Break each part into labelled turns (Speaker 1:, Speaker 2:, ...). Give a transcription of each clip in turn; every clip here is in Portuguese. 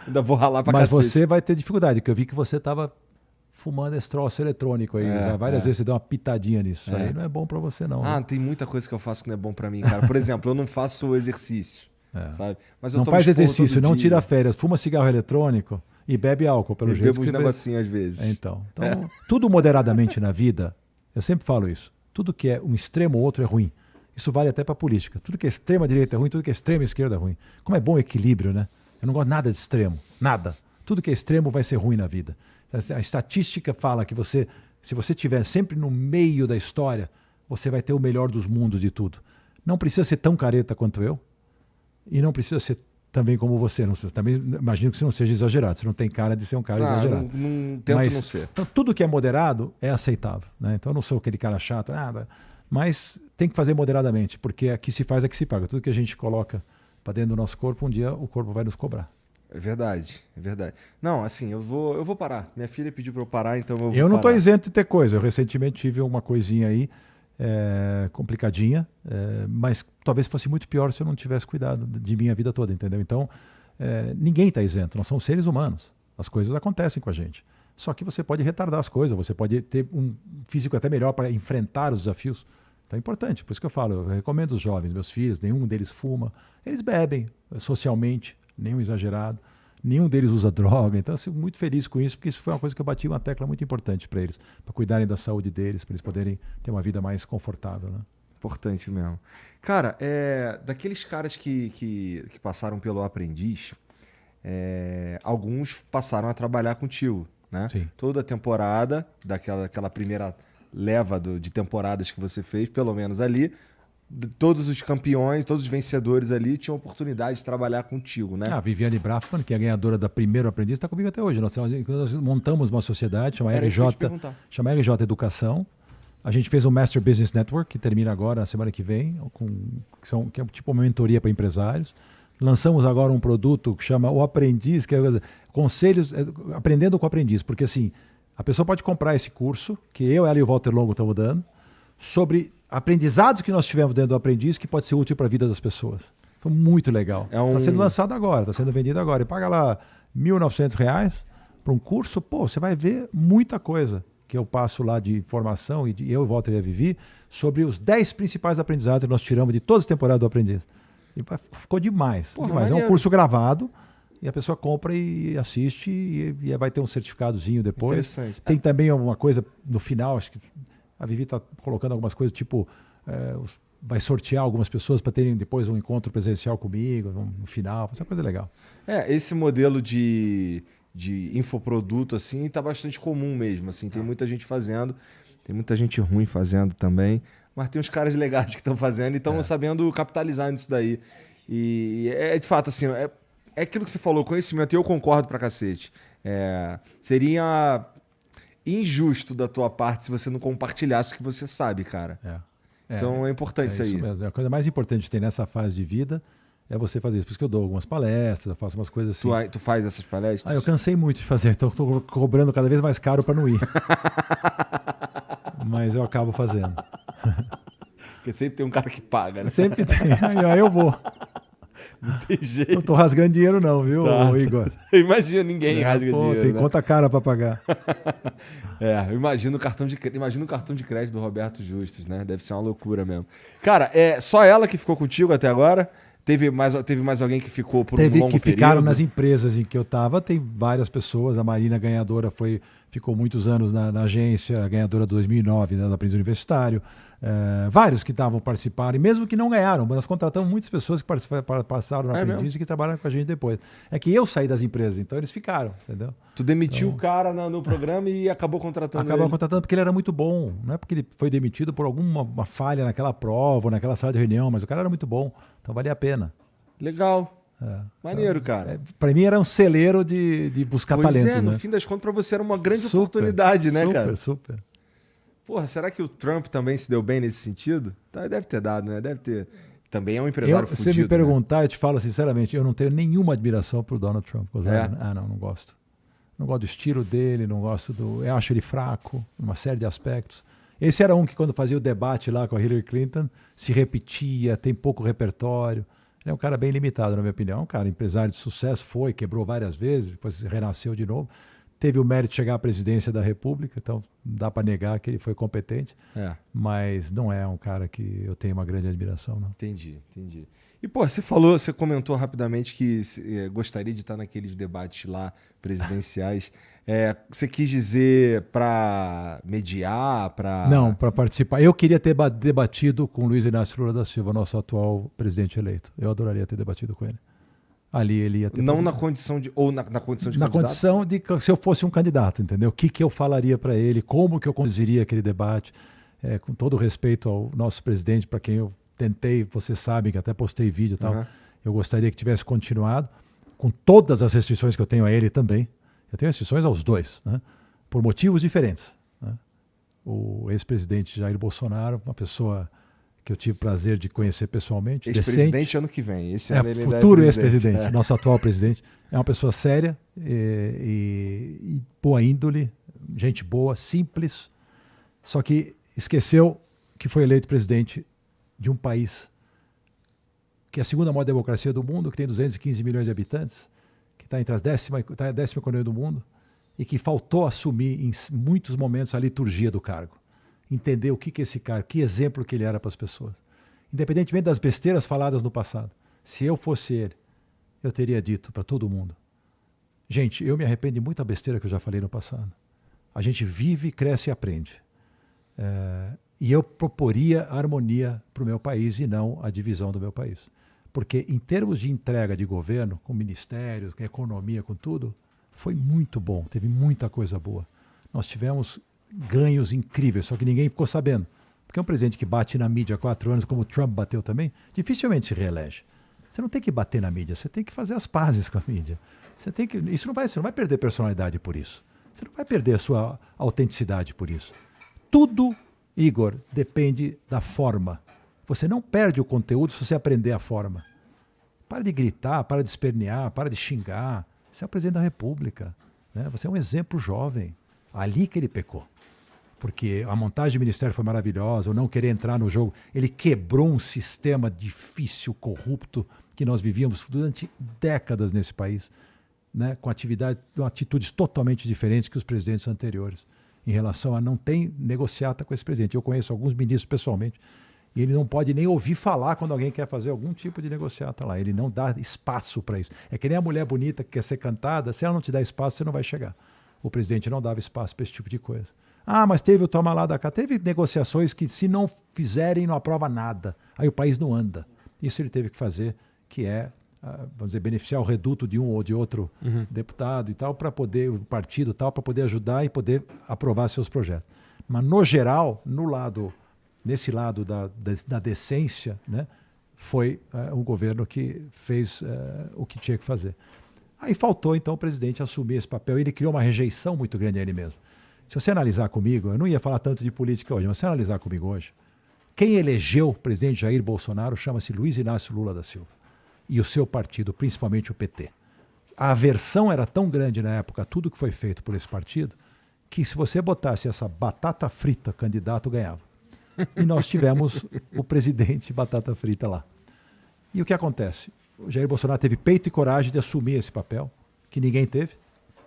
Speaker 1: Ainda vou ralar pra
Speaker 2: Mas
Speaker 1: cacete.
Speaker 2: você vai ter dificuldade, porque eu vi que você estava fumando esse troço eletrônico aí. Várias vezes você deu uma pitadinha nisso. Isso aí não é bom para você, não.
Speaker 1: Ah,
Speaker 2: Viu?
Speaker 1: tem muita coisa que eu faço que não é bom pra mim, cara. Por exemplo, eu não faço exercício, sabe? Mas eu
Speaker 2: Não
Speaker 1: tomo
Speaker 2: faz
Speaker 1: esporro
Speaker 2: exercício,
Speaker 1: todo
Speaker 2: não
Speaker 1: dia.
Speaker 2: tira férias, fuma cigarro eletrônico e bebe álcool, pelo
Speaker 1: Eu
Speaker 2: jeito.
Speaker 1: bebo uns negocinhos às vezes.
Speaker 2: Então, tudo moderadamente na vida, eu sempre falo isso. Tudo que é um extremo ou outro é ruim. Isso vale até para política. Tudo que é extrema direita é ruim, tudo que é extrema esquerda é ruim. Como é bom o equilíbrio, né? Eu não gosto nada de extremo, nada. Tudo que é extremo vai ser ruim na vida. A estatística fala que se você estiver sempre no meio da história, você vai ter o melhor dos mundos de tudo. Não precisa ser tão careta quanto eu e não precisa ser também como você. Também imagino que você não seja exagerado. Você não tem cara de ser um cara exagerado.
Speaker 1: Não tento não ser.
Speaker 2: Então, tudo que é moderado é aceitável. Né? Então eu não sou aquele cara chato, nada. Mas tem que fazer moderadamente, porque aqui se faz, aqui se paga. Tudo que a gente coloca para dentro do nosso corpo, um dia o corpo vai nos cobrar.
Speaker 1: É verdade, é verdade. Não, assim, eu vou parar. Minha filha pediu pra eu parar, então eu vou
Speaker 2: Eu não estou
Speaker 1: parar.
Speaker 2: isento de ter coisa. Eu recentemente tive uma coisinha aí, complicadinha, mas talvez fosse muito pior se eu não tivesse cuidado de minha vida toda, entendeu? Então, ninguém está isento. Nós somos seres humanos. As coisas acontecem com a gente. Só que você pode retardar as coisas, você pode ter um físico até melhor para enfrentar os desafios. Então é importante, por isso que eu falo, eu recomendo os jovens, meus filhos, nenhum deles fuma, eles bebem socialmente, nenhum exagerado, nenhum deles usa droga, então eu fico muito feliz com isso, porque isso foi uma coisa que eu bati uma tecla muito importante para eles, para cuidarem da saúde deles, para eles poderem ter uma vida mais confortável, né?
Speaker 1: Importante mesmo. Cara, daqueles caras que passaram pelo aprendiz, alguns passaram a trabalhar contigo, né?
Speaker 2: Sim.
Speaker 1: Toda a temporada, daquela primeira leva de temporadas que você fez, pelo menos ali, todos os campeões, todos os vencedores ali tinham oportunidade de trabalhar contigo, né?
Speaker 2: A Viviane Braffman, que é a ganhadora da Primeiro Aprendiz, está comigo até hoje. Nós montamos uma sociedade, chama
Speaker 1: Era isso que eu ia te
Speaker 2: RJ,
Speaker 1: perguntar.
Speaker 2: chama RJ Educação. A gente fez o Master Business Network, que termina agora, na semana que vem, que é tipo uma mentoria para empresários. Lançamos agora um produto que chama O Aprendiz, que é conselhos, aprendendo com o aprendiz, porque assim, a pessoa pode comprar esse curso, que eu, ela e o Walter Longo estamos dando, sobre aprendizados que nós tivemos dentro do aprendiz, que pode ser útil para a vida das pessoas. Foi muito legal. Está sendo lançado agora, está sendo vendido agora. E paga lá R$1.900 para um curso, pô, você vai ver muita coisa que eu passo lá de formação, e eu, Walter e a Vivi, sobre os 10 principais aprendizados que nós tiramos de todas as temporadas do aprendiz. E ficou demais.
Speaker 1: Porra,
Speaker 2: demais. É um
Speaker 1: maneiro.
Speaker 2: curso gravado, e a pessoa compra e assiste, e vai ter um certificadozinho depois.
Speaker 1: Interessante.
Speaker 2: Tem também alguma coisa no final, acho que a Vivi está colocando algumas coisas, tipo, vai sortear algumas pessoas para terem depois um encontro presencial comigo, no final, fazer uma coisa legal.
Speaker 1: Esse modelo de infoproduto, assim, tá bastante comum mesmo, assim, tem muita gente fazendo, tem muita gente ruim fazendo também, mas tem uns caras legais que estão fazendo e estão sabendo capitalizar nisso daí. E de fato, assim, é aquilo que você falou, conhecimento, e eu concordo pra cacete. Seria injusto da tua parte se você não compartilhasse o que você sabe, cara. Então é importante isso aí.
Speaker 2: Mesmo. A coisa mais importante que tem nessa fase de vida é você fazer isso. Por isso que eu dou algumas palestras, eu faço umas coisas assim.
Speaker 1: Tu faz essas palestras?
Speaker 2: Eu cansei muito de fazer, então estou cobrando cada vez mais caro para não ir. Mas eu acabo fazendo.
Speaker 1: Porque sempre tem um cara que paga, né?
Speaker 2: Sempre tem. Aí eu vou.
Speaker 1: Não tem jeito.
Speaker 2: Não tô rasgando dinheiro não, viu, Igor?
Speaker 1: Imagina, ninguém rasga dinheiro,
Speaker 2: tem
Speaker 1: né?
Speaker 2: conta cara para pagar.
Speaker 1: Eu imagino o cartão de crédito do Roberto Justus, né? Deve ser uma loucura mesmo. Cara, só ela que ficou contigo até agora? Teve mais alguém que ficou por um longo período?
Speaker 2: Teve que ficaram nas empresas em que eu estava, tem várias pessoas. A Marina, ganhadora, ficou muitos anos na agência, a ganhadora de 2009, né, do Aprendiz Universitário. Vários que participaram, e mesmo que não ganharam, nós contratamos muitas pessoas que passaram no Aprendiz e que trabalharam com a gente depois. É que eu saí das empresas, então eles ficaram, entendeu?
Speaker 1: Tu demitiu o cara no programa e acabou contratando
Speaker 2: Acabou
Speaker 1: ele.
Speaker 2: contratando porque ele era muito bom. Não é porque ele foi demitido por alguma falha naquela prova, ou naquela sala de reunião, mas o cara era muito bom. Então valia a pena.
Speaker 1: Legal. Maneiro, cara.
Speaker 2: Para mim era um celeiro de buscar talento.
Speaker 1: No
Speaker 2: né?
Speaker 1: fim das contas, pra você era uma grande oportunidade, né, cara?
Speaker 2: Super.
Speaker 1: Porra, será que o Trump também se deu bem nesse sentido? Deve ter dado, né? Deve ter. Também é um empresário fudido.
Speaker 2: Se me perguntar, eu te falo sinceramente, eu não tenho nenhuma admiração pro Donald Trump. Não gosto. Não gosto do estilo dele, não gosto eu acho ele fraco, uma série de aspectos. Esse era um que quando fazia o debate lá com a Hillary Clinton, se repetia, tem pouco repertório. Ele é um cara bem limitado, na minha opinião. Um cara empresário de sucesso, quebrou várias vezes, depois renasceu de novo. Teve o mérito de chegar à presidência da República, então não dá para negar que ele foi competente. Mas não é um cara que eu tenho uma grande admiração, não.
Speaker 1: Entendi. E, pô, você comentou rapidamente que gostaria de estar naqueles debates lá presidenciais. Você quis dizer para mediar, para...
Speaker 2: Não, para participar. Eu queria ter debatido com Luiz Inácio Lula da Silva, nosso atual presidente eleito. Eu adoraria ter debatido com ele. Ali ele ia ter...
Speaker 1: Não na condição de... Ou na condição de candidato?
Speaker 2: Na condição de se eu fosse um candidato, entendeu? O que eu falaria para ele, como que eu conduziria aquele debate, com todo respeito ao nosso presidente, para quem eu tentei, vocês sabem que até postei vídeo e tal, eu gostaria que tivesse continuado, com todas as restrições que eu tenho a ele também. Eu tenho restrições aos dois, né? Por motivos diferentes. Né? O ex-presidente Jair Bolsonaro, uma pessoa que eu tive o prazer de conhecer pessoalmente.
Speaker 1: Ex-presidente ano que vem. Esse ano ele
Speaker 2: futuro ex-presidente, nosso atual presidente. É uma pessoa séria e boa índole, gente boa, simples, só que esqueceu que foi eleito presidente de um país que é a segunda maior democracia do mundo, que tem 215 milhões de habitantes, que está entre a 10ª economia do mundo e que faltou assumir em muitos momentos a liturgia do cargo. Entender o que esse cara, que exemplo que ele era para as pessoas. Independentemente das besteiras faladas no passado. Se eu fosse ele, eu teria dito para todo mundo: gente, eu me arrependo de muita besteira que eu já falei no passado. A gente vive, cresce e aprende. E eu proporia a harmonia para o meu país e não a divisão do meu país. Porque em termos de entrega de governo, com ministérios, com economia, com tudo, foi muito bom, teve muita coisa boa. Nós tivemos ganhos incríveis, só que ninguém ficou sabendo. Porque um presidente que bate na mídia há 4 anos, como o Trump bateu também, dificilmente se reelege. Você não tem que bater na mídia, você tem que fazer as pazes com a mídia. Você não vai perder personalidade por isso. Você não vai perder a sua autenticidade por isso. Tudo, Igor, depende da forma. Você não perde o conteúdo se você aprender a forma. Para de gritar, para de espernear, para de xingar. Você é o presidente da República, né? Você é um exemplo jovem. Ali que ele pecou. Porque a montagem do ministério foi maravilhosa, o não querer entrar no jogo. Ele quebrou um sistema difícil, corrupto, que nós vivíamos durante décadas nesse país, né? Com atitudes totalmente diferentes que os presidentes anteriores, em relação a não tem negociata com esse presidente. Eu conheço alguns ministros pessoalmente, e ele não pode nem ouvir falar quando alguém quer fazer algum tipo de negociata lá. Ele não dá espaço para isso. É que nem a mulher bonita que quer ser cantada, se ela não te dá espaço, você não vai chegar. O presidente não dava espaço para esse tipo de coisa. Ah, mas teve o toma lá da cá. Teve negociações que, se não fizerem, não aprova nada. Aí o país não anda. Isso ele teve que fazer, que é, vamos dizer, beneficiar o reduto de um ou de outro deputado e tal, para poder, o partido e tal, para poder ajudar e poder aprovar seus projetos. Mas, no geral, nesse lado da decência, né, foi um governo que fez o que tinha que fazer. Aí faltou, então, o presidente assumir esse papel. Ele criou uma rejeição muito grande a ele mesmo. Se você analisar comigo, eu não ia falar tanto de política hoje, mas se você analisar comigo hoje, quem elegeu o presidente Jair Bolsonaro chama-se Luiz Inácio Lula da Silva. E o seu partido, principalmente o PT. A aversão era tão grande na época, tudo que foi feito por esse partido, que se você botasse essa batata frita, candidato ganhava. E nós tivemos o presidente batata frita lá. E o que acontece? O Jair Bolsonaro teve peito e coragem de assumir esse papel, que ninguém teve,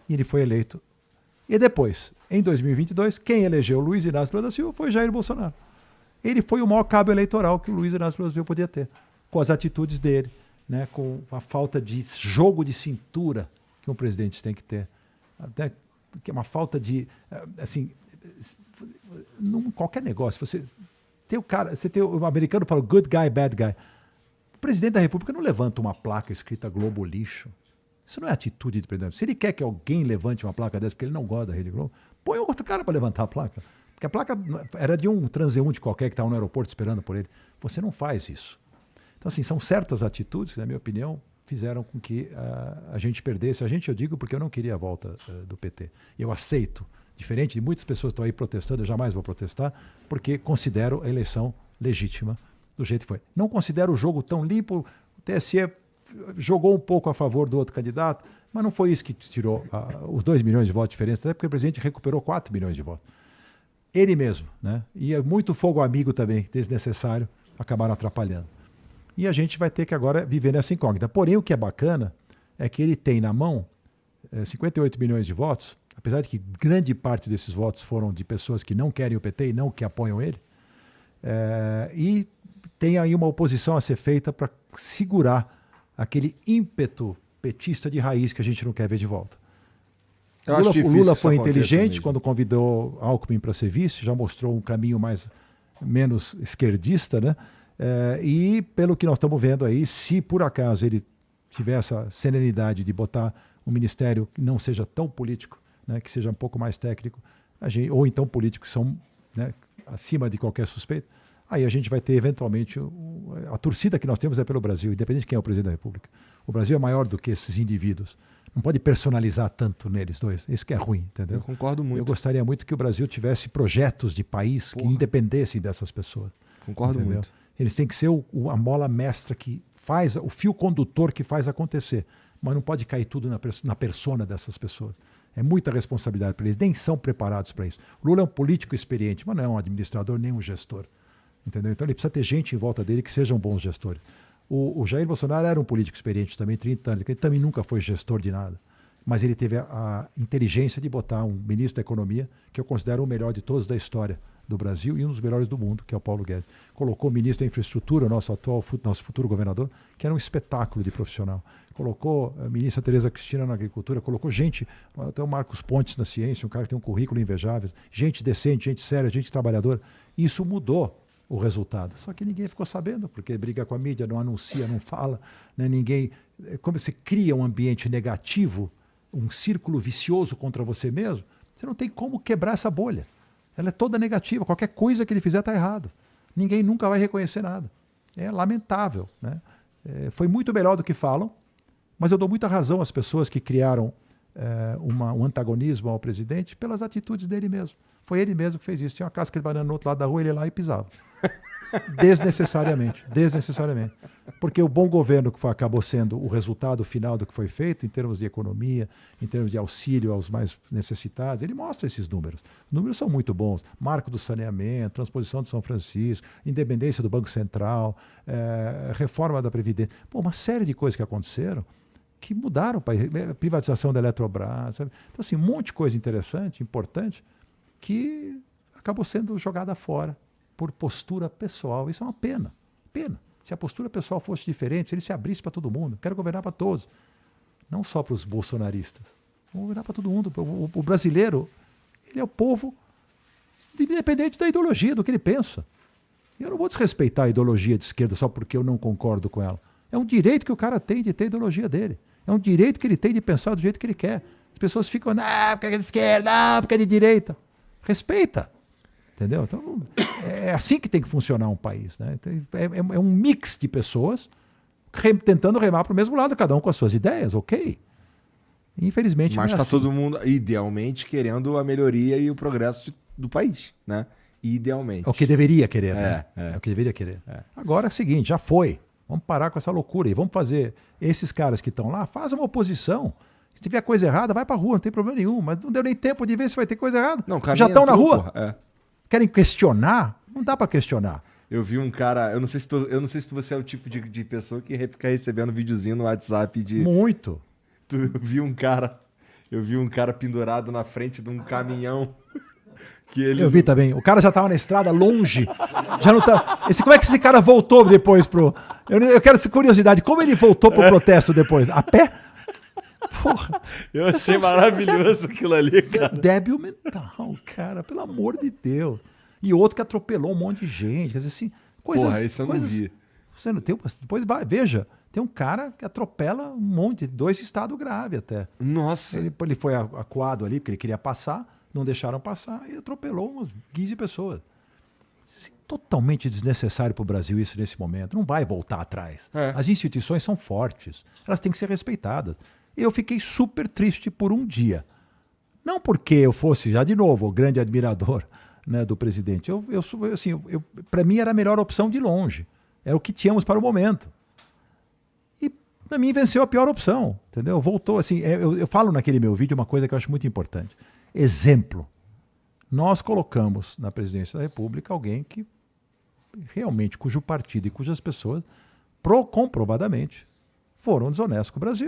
Speaker 2: e ele foi eleito. E depois, em 2022, quem elegeu Luiz Inácio Lula da Silva foi Jair Bolsonaro. Ele foi o maior cabo eleitoral que o Luiz Inácio Lula da Silva podia ter, com as atitudes dele, né, com a falta de jogo de cintura que um presidente tem que ter. Até que é uma falta de... assim, qualquer negócio, você tem o americano fala good guy, bad guy. O presidente da República não levanta uma placa escrita Globo lixo. Isso não é atitude de presidente. Se ele quer que alguém levante uma placa dessa porque ele não gosta da Rede Globo, põe outro cara para levantar a placa. Porque a placa era de um transeunte qualquer que estava no aeroporto esperando por ele. Você não faz isso. Então, assim, são certas atitudes que, na minha opinião, fizeram com que a gente perdesse. Eu digo porque eu não queria a volta do PT. Eu aceito. Diferente de muitas pessoas que estão aí protestando, eu jamais vou protestar, porque considero a eleição legítima do jeito que foi. Não considero o jogo tão limpo. O TSE jogou um pouco a favor do outro candidato, mas não foi isso que tirou os 2 milhões de votos de diferença, até porque o presidente recuperou 4 milhões de votos. Ele mesmo, né? E muito fogo amigo também, desnecessário, acabaram atrapalhando. E a gente vai ter que agora viver nessa incógnita. Porém, o que é bacana é que ele tem na mão 58 milhões de votos, apesar de que grande parte desses votos foram de pessoas que não querem o PT e não que apoiam ele, e tem aí uma oposição a ser feita para segurar aquele ímpeto petista de raiz que a gente não quer ver de volta. O Lula foi inteligente quando convidou Alckmin para ser vice, já mostrou um caminho menos esquerdista, né? E pelo que nós estamos vendo aí, se por acaso ele tiver essa serenidade de botar um ministério que não seja tão político, né, que seja um pouco mais técnico, ou então políticos que são, né, acima de qualquer suspeita, aí a gente vai ter eventualmente a torcida que nós temos é pelo Brasil, independente de quem é o presidente da República. O Brasil é maior do que esses indivíduos. Não pode personalizar tanto neles dois. Isso que é ruim, entendeu?
Speaker 1: Eu concordo muito.
Speaker 2: Eu gostaria muito que o Brasil tivesse projetos de país que independessem dessas pessoas.
Speaker 1: Concordo muito.
Speaker 2: Eles têm que ser a mola mestra que faz, o fio condutor que faz acontecer. Mas não pode cair tudo na persona dessas pessoas. É muita responsabilidade para eles. Nem são preparados para isso. O Lula é um político experiente, mas não é um administrador nem um gestor. Entendeu? Então ele precisa ter gente em volta dele que sejam bons gestores. O Jair Bolsonaro era um político experiente também, 30 anos. Ele também nunca foi gestor de nada. Mas ele teve a inteligência de botar um ministro da Economia, que eu considero o melhor de todos da história do Brasil e um dos melhores do mundo, que é o Paulo Guedes. Colocou o ministro da Infraestrutura, o nosso futuro governador, que era um espetáculo de profissional. Colocou a ministra Tereza Cristina na Agricultura, colocou gente, até o Marcos Pontes na ciência, um cara que tem um currículo invejável, gente decente, gente séria, gente trabalhadora. Isso mudou o resultado. Só que ninguém ficou sabendo, porque briga com a mídia, não anuncia, não fala, né? Ninguém... Como você cria um ambiente negativo, um círculo vicioso contra você mesmo, você não tem como quebrar essa bolha. Ela é toda negativa, qualquer coisa que ele fizer está errado. Ninguém nunca vai reconhecer nada. É lamentável, né? Foi muito melhor do que falam, mas eu dou muita razão às pessoas que criaram um antagonismo ao presidente pelas atitudes dele mesmo. Foi ele mesmo que fez isso. Tinha uma casca de banana no outro lado da rua, ele ia lá e pisava. Desnecessariamente. Porque o bom governo que acabou sendo o resultado final do que foi feito, em termos de economia, em termos de auxílio aos mais necessitados, ele mostra esses números. Os números são muito bons. Marco do saneamento, transposição de São Francisco, independência do Banco Central, reforma da Previdência. Pô, uma série de coisas que aconteceram que mudaram o país. Privatização da Eletrobras. Sabe? Então, assim, um monte de coisa interessante, importante, que acabou sendo jogada fora por postura pessoal. Isso é uma pena. Pena. Se a postura pessoal fosse diferente, se ele se abrisse para todo mundo. Quero governar para todos. Não só para os bolsonaristas. Vou governar para todo mundo. O brasileiro, ele é o povo independente da ideologia, do que ele pensa. Eu não vou desrespeitar a ideologia de esquerda só porque eu não concordo com ela. É um direito que o cara tem de ter a ideologia dele. É um direito que ele tem de pensar do jeito que ele quer. As pessoas ficam, porque é de esquerda, porque é de direita. Respeita. Entendeu? Então, é assim que tem que funcionar um país, né? É um mix de pessoas tentando remar para o mesmo lado, cada um com as suas ideias, ok? Infelizmente
Speaker 1: mas
Speaker 2: está
Speaker 1: assim. Todo mundo, idealmente, querendo a melhoria e o progresso do país, né? Idealmente.
Speaker 2: É o que deveria querer, né? É o que deveria querer. Agora é o seguinte, já foi. Vamos parar com essa loucura e vamos fazer esses caras que estão lá, faz uma oposição. Se tiver coisa errada, vai para a rua, não tem problema nenhum. Mas não deu nem tempo de ver se vai ter coisa errada. Não, já estão na rua. Querem questionar? Não dá para questionar.
Speaker 1: Eu vi um cara, eu não sei se você é o tipo de pessoa que fica recebendo videozinho no WhatsApp de...
Speaker 2: Muito.
Speaker 1: Eu vi um cara pendurado na frente de um caminhão.
Speaker 2: Eu vi também. O cara já estava na estrada, longe. Já não tá... Como é que esse cara voltou depois pro... Eu quero essa curiosidade. Como ele voltou pro protesto depois? A pé?
Speaker 1: Porra. Eu achei maravilhoso aquilo ali, cara.
Speaker 2: Débil mental, cara. Pelo amor de Deus. E outro que atropelou um monte de gente. Quer dizer, assim...
Speaker 1: Porra, isso eu não vi.
Speaker 2: Você não tem... Depois vai, veja. Tem um cara que atropela um monte, 2 estados graves até.
Speaker 1: Nossa.
Speaker 2: Ele foi acuado ali, porque ele queria passar. Não deixaram passar e atropelou umas 15 pessoas. Totalmente desnecessário para o Brasil isso nesse momento. Não vai voltar atrás. As instituições são fortes. Elas têm que ser respeitadas. Eu fiquei super triste por um dia. Não porque eu fosse, já de novo, o grande admirador, né, do presidente. Para mim era a melhor opção de longe. Era o que tínhamos para o momento. E para mim venceu a pior opção. Entendeu? Voltou assim. Eu falo naquele meu vídeo uma coisa que eu acho muito importante. Exemplo, nós colocamos na presidência da República alguém que realmente, cujo partido e cujas pessoas comprovadamente, foram desonestos com o Brasil.